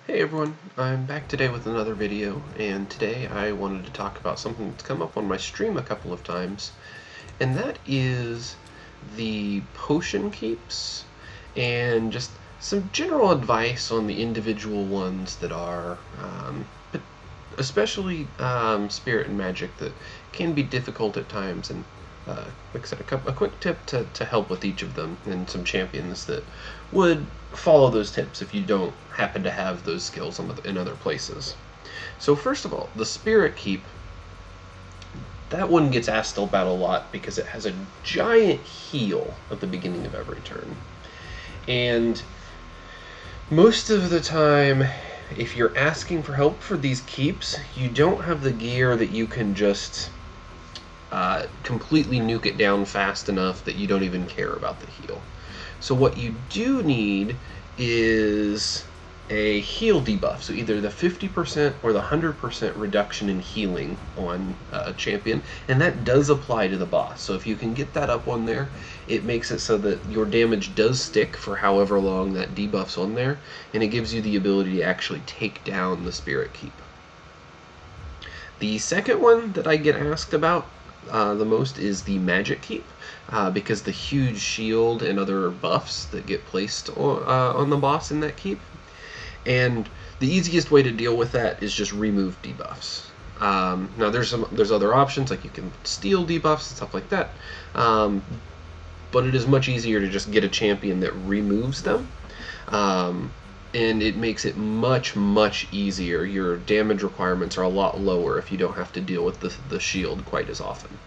Hey everyone, I'm back today with another video, and today I wanted to talk about something that's come up on my stream a couple of times, and that is the potion keeps and just some general advice on the individual ones that are, but especially spirit and magic, that can be difficult at times, and like I said, a quick tip to help with each of them, and some champions that would follow those tips if you don't happen to have those skills in other places. So first of all, the Spirit Keep, that one gets asked about a lot because it has a giant heal at the beginning of every turn. And most of the time, if you're asking for help for these keeps, you don't have the gear that you can just completely nuke it down fast enough that you don't even care about the heal. So what you do need is a heal debuff, so either the 50% or the 100% reduction in healing on a champion, and that does apply to the boss. So if you can get that up on there, it makes it so that your damage does stick for however long that debuff's on there, and it gives you the ability to actually take down the Spirit Keep. The second one that I get asked about the most is the Magic Keep, because the huge shield and other buffs that get placed on the boss in that keep. And the easiest way to deal with that is just remove debuffs. Now there's other options, like you can steal debuffs and stuff like that, but it is much easier to just get a champion that removes them. And it makes it much easier. Your damage requirements are a lot lower if you don't have to deal with the shield quite as often.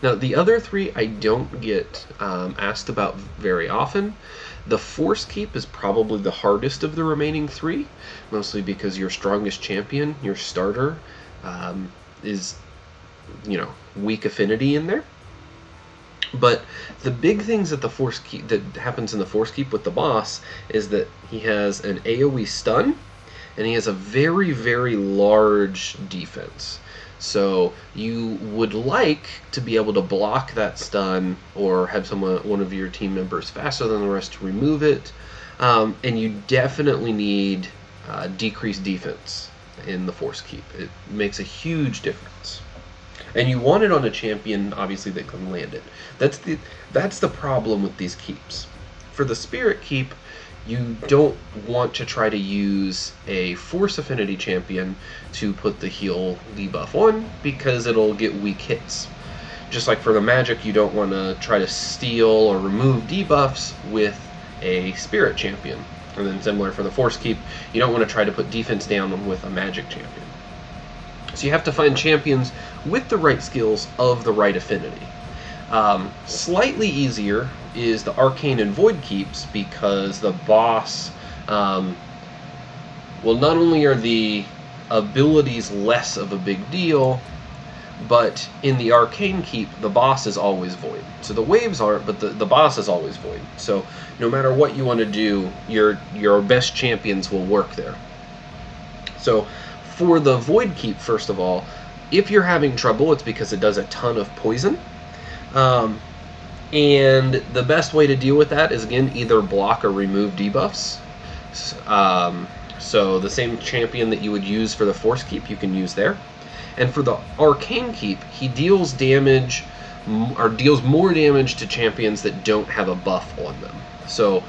Now, the other three I don't get asked about very often. The Force Keep is probably the hardest of the remaining three, mostly because your strongest champion, your starter, is, weak affinity in there. But the big things that happens in the Force Keep with the boss is that he has an AoE stun, and he has a very large defense. So you would like to be able to block that stun, or have one of your team members faster than the rest to remove it, and you definitely need decreased defense in the Force Keep. It makes a huge difference. And you want it on a champion, obviously, that can land it. That's the problem with these keeps. For the Spirit Keep, you don't want to try to use a Force Affinity champion to put the heal debuff on, because it'll get weak hits. Just like for the Magic, you don't want to try to steal or remove debuffs with a Spirit champion. And then similar for the Force Keep, you don't want to try to put defense down with a Magic champion. So you have to find champions with the right skills of the right affinity. Slightly easier is the Arcane and Void Keeps, because the boss, not only are the abilities less of a big deal, but in the Arcane Keep, the boss is always Void. So the waves aren't, but the boss is always Void. So no matter what you want to do, your best champions will work there. So for the Void Keep, first of all, if you're having trouble, it's because it does a ton of poison. And the best way to deal with that is, again, either block or remove debuffs. So the same champion that you would use for the Force Keep, you can use there. And for the Arcane Keep, he deals damage, or deals more damage to champions that don't have a buff on them. So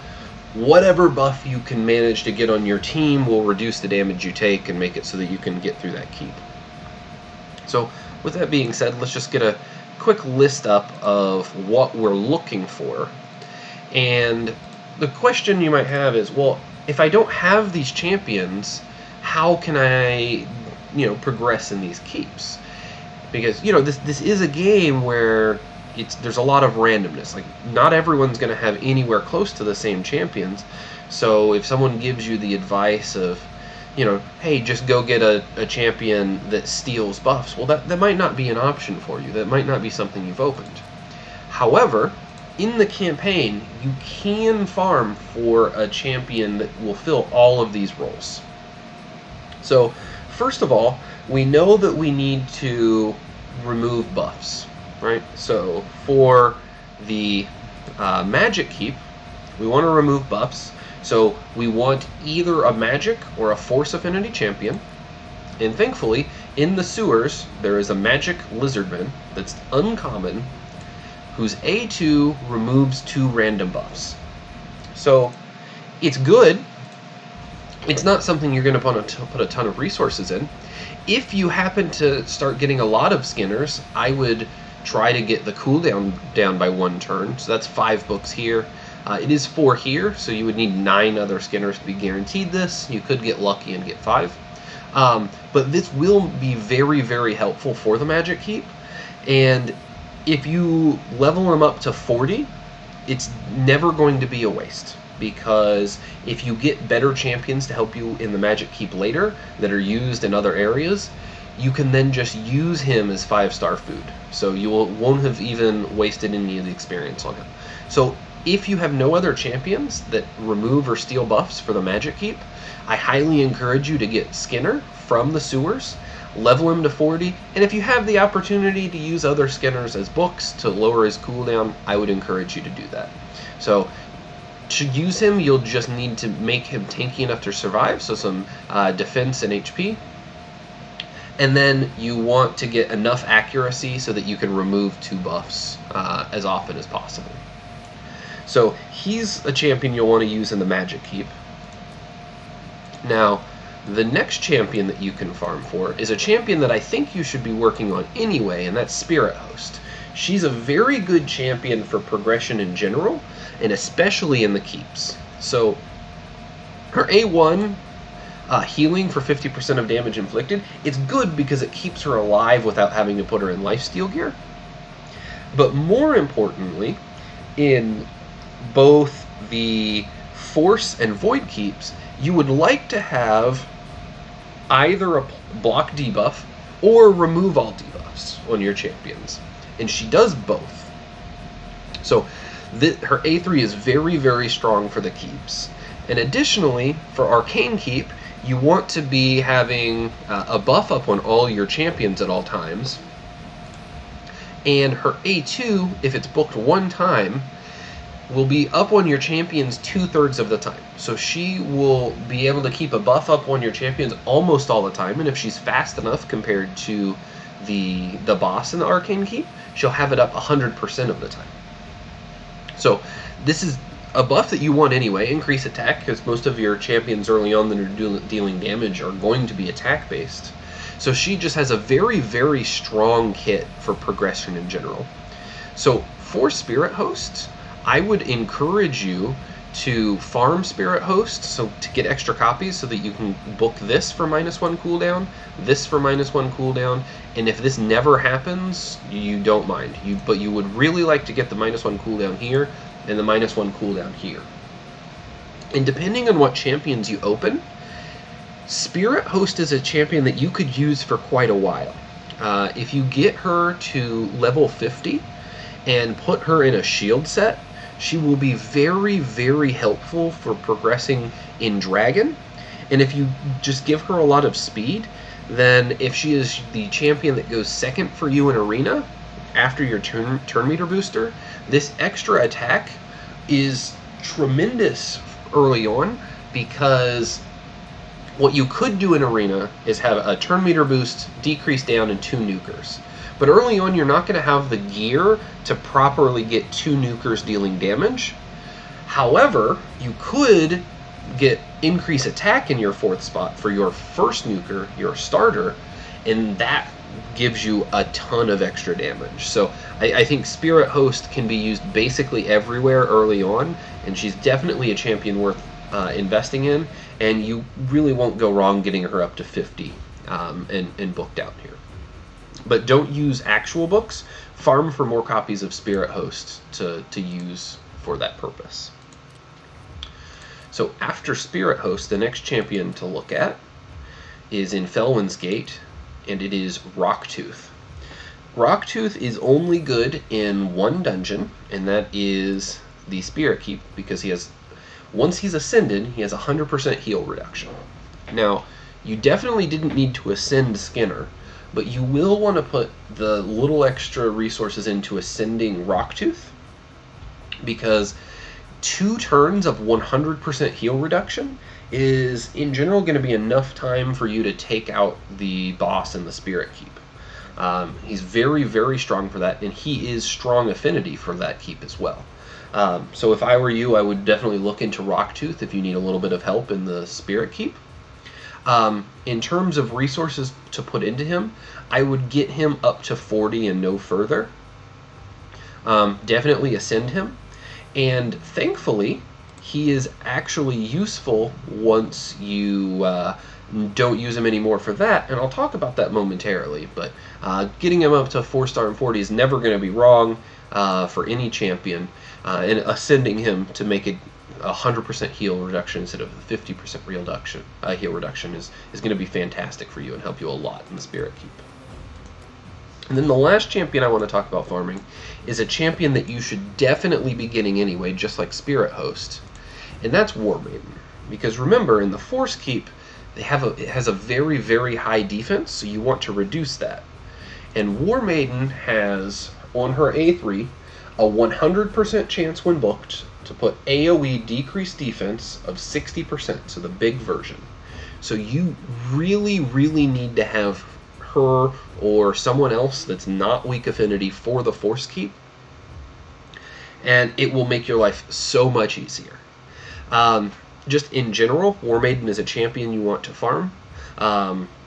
whatever buff you can manage to get on your team will reduce the damage you take and make it so that you can get through that keep. So with that being said, let's just get a quick list up of what we're looking for. And the question you might have is, well, if I don't have these champions, how can I, progress in these keeps? Because, this is a game where there's a lot of randomness. Like, not everyone's going to have anywhere close to the same champions. So if someone gives you the advice of, hey, just go get a champion that steals buffs, well, that might not be an option for you. That might not be something you've opened. However, in the campaign, you can farm for a champion that will fill all of these roles. So, first of all, we know that we need to remove buffs, right? So for the Magic Keep, we want to remove buffs. So we want either a magic or a force affinity champion. And thankfully, in the sewers, there is a magic lizardman that's uncommon, whose A2 removes 2 random buffs. So it's good. It's not something you're going to put a ton of resources in. If you happen to start getting a lot of Skinners, I would try to get the cooldown down by 1 turn. So that's 5 books here. It is 4 here, so you would need 9 other Skinners to be guaranteed this. You could get lucky and get 5. But this will be very, very helpful for the Magic Keep. And if you level them up to 40, it's never going to be a waste. Because if you get better champions to help you in the Magic Keep later that are used in other areas, you can then just use him as 5-star food. So you won't have even wasted any of the experience on him. So if you have no other champions that remove or steal buffs for the Magic Keep, I highly encourage you to get Skinner from the sewers, level him to 40, and if you have the opportunity to use other Skinners as books to lower his cooldown, I would encourage you to do that. So to use him, you'll just need to make him tanky enough to survive, so some defense and HP. And then you want to get enough accuracy so that you can remove 2 buffs as often as possible. So he's a champion you'll want to use in the Magic Keep. Now, the next champion that you can farm for is a champion that I think you should be working on anyway, and that's Spirit Host. She's a very good champion for progression in general, and especially in the keeps. So her A1, healing for 50% of damage inflicted, it's good because it keeps her alive without having to put her in lifesteal gear. But more importantly, in both the Force and Void keeps, you would like to have either a block debuff or remove all debuffs on your champions. And she does both. So her A3 is very, very strong for the keeps. And additionally, for Arcane Keep, you want to be having a buff up on all your champions at all times. And her A2, if it's booked 1 time, will be up on your champions 2/3 of the time. So she will be able to keep a buff up on your champions almost all the time, and if she's fast enough compared to the boss in the Arcane Keep, she'll have it up 100% of the time. So this is a buff that you want anyway, increase attack, because most of your champions early on that are dealing damage are going to be attack based. So she just has a very, very strong kit for progression in general. So for Spirit Hosts, I would encourage you to farm Spirit Host, so to get extra copies so that you can book this for -1 cooldown, this for -1 cooldown, and if this never happens, you don't mind. But you would really like to get the -1 cooldown here and the -1 cooldown here. And depending on what champions you open, Spirit Host is a champion that you could use for quite a while. If you get her to level 50 and put her in a shield set, she will be very, very helpful for progressing in Dragon. And if you just give her a lot of speed, then if she is the champion that goes second for you in Arena after your turn meter booster, this extra attack is tremendous early on, because what you could do in Arena is have a turn meter boost, decrease down, and 2 nukers. But early on, you're not going to have the gear to properly get 2 nukers dealing damage. However, you could get increase attack in your 4th spot for your first nuker, your starter, and that gives you a ton of extra damage. So I think Spirit Host can be used basically everywhere early on, and she's definitely a champion worth investing in, and you really won't go wrong getting her up to 50 and booked out here. But don't use actual books. Farm for more copies of Spirit Host to use for that purpose. So after Spirit Host, the next champion to look at is in Felwin's Gate, and it is Rocktooth. Rocktooth is only good in 1 dungeon, and that is the Spirit Keep, because once he's ascended, he has 100% heal reduction. Now, you definitely didn't need to ascend Skinner, but you will want to put the little extra resources into ascending Rocktooth, because 2 turns of 100% heal reduction is in general going to be enough time for you to take out the boss in the Spirit Keep. He's very, very strong for that, and he is strong affinity for that keep as well. So if I were you, I would definitely look into Rocktooth if you need a little bit of help in the Spirit Keep. In terms of resources to put into him, I would get him up to 40 and no further. Definitely ascend him. And thankfully, he is actually useful once you don't use him anymore for that, and I'll talk about that momentarily. But getting him up to 4-star and 40 is never going to be wrong for any champion, and ascending him to make it 100% heal reduction instead of 50% heal reduction is going to be fantastic for you and help you a lot in the Spirit Keep. And then the last champion I want to talk about farming is a champion that you should definitely be getting anyway, just like Spirit Host, and that's War Maiden. Because remember, in the Force Keep, it has a very, very high defense, so you want to reduce that. And War Maiden has, on her A3, a 100% chance when booked to put AoE decreased defense of 60%, so the big version. So you really, really need to have her or someone else that's not weak affinity for the Force Keep, and it will make your life so much easier. Just in general, War Maiden is a champion you want to farm.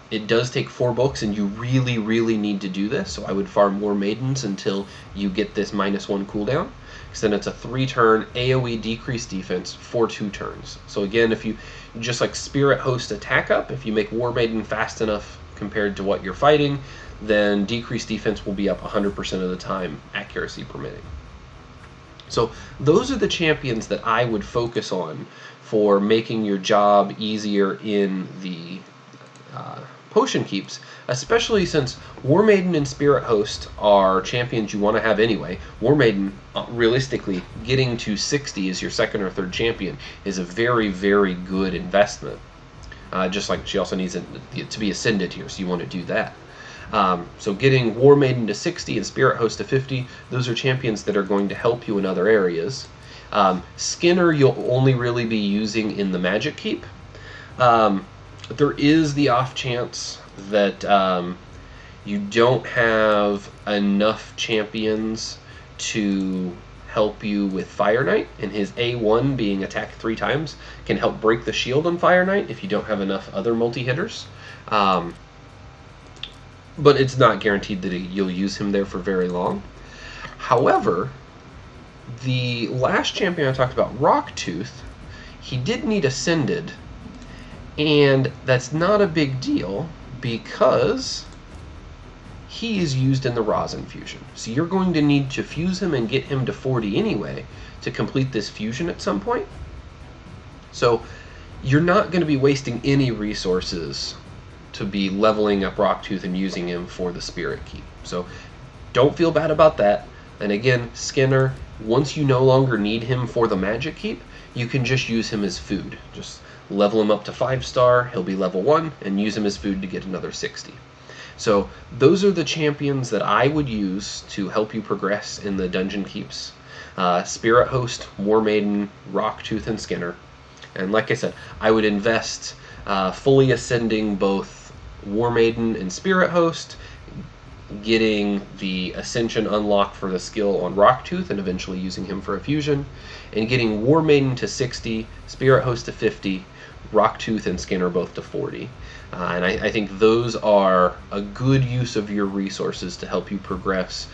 It does take 4 books, and you really, really need to do this, so I would farm War Maidens until you get this -1 cooldown, because then it's a 3-turn AoE decreased defense for 2 turns. So again, if you, just like Spirit Host attack up, if you make War Maiden fast enough compared to what you're fighting, then decreased defense will be up 100% of the time, accuracy permitting. So those are the champions that I would focus on for making your job easier in the potion keeps, especially since War Maiden and Spirit Host are champions you want to have anyway. War Maiden, realistically, getting to 60 as your 2nd or 3rd champion is a very, very good investment. Just like she also needs to be ascended here, so you want to do that. So getting War Maiden to 60 and Spirit Host to 50, those are champions that are going to help you in other areas. Skinner you'll only really be using in the Magic Keep. There is the off chance that you don't have enough champions to help you with Fire Knight, and his A1 being attacked 3 times can help break the shield on Fire Knight if you don't have enough other multi-hitters. But it's not guaranteed that you'll use him there for very long. However, the last champion I talked about, Rocktooth, he did need Ascended, and that's not a big deal because he is used in the Rosin fusion. So you're going to need to fuse him and get him to 40 anyway to complete this fusion at some point. So you're not going to be wasting any resources to be leveling up Rocktooth and using him for the Spirit Keep. So don't feel bad about that. And again, Skinner, once you no longer need him for the Magic Keep, you can just use him as food. Just level him up to 5-star, he'll be level 1, and use him as food to get another 60. So those are the champions that I would use to help you progress in the dungeon keeps. Spirit Host, War Maiden, Rocktooth, and Skinner. And like I said, I would invest fully ascending both War Maiden and Spirit Host, getting the Ascension unlocked for the skill on Rocktooth and eventually using him for a fusion, and getting War Maiden to 60, Spirit Host to 50, Rocktooth and Skinner both to 40. And I think those are a good use of your resources to help you progress,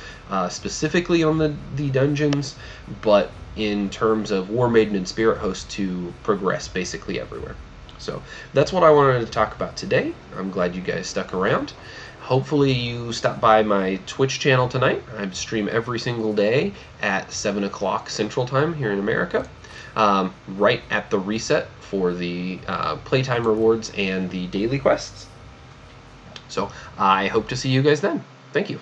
specifically on the dungeons, but in terms of War Maiden and Spirit Host to progress basically everywhere. So that's what I wanted to talk about today. I'm glad you guys stuck around. Hopefully you stop by my Twitch channel tonight. I stream every single day at 7 o'clock Central Time here in America, right at the reset for the playtime rewards and the daily quests. So I hope to see you guys then. Thank you.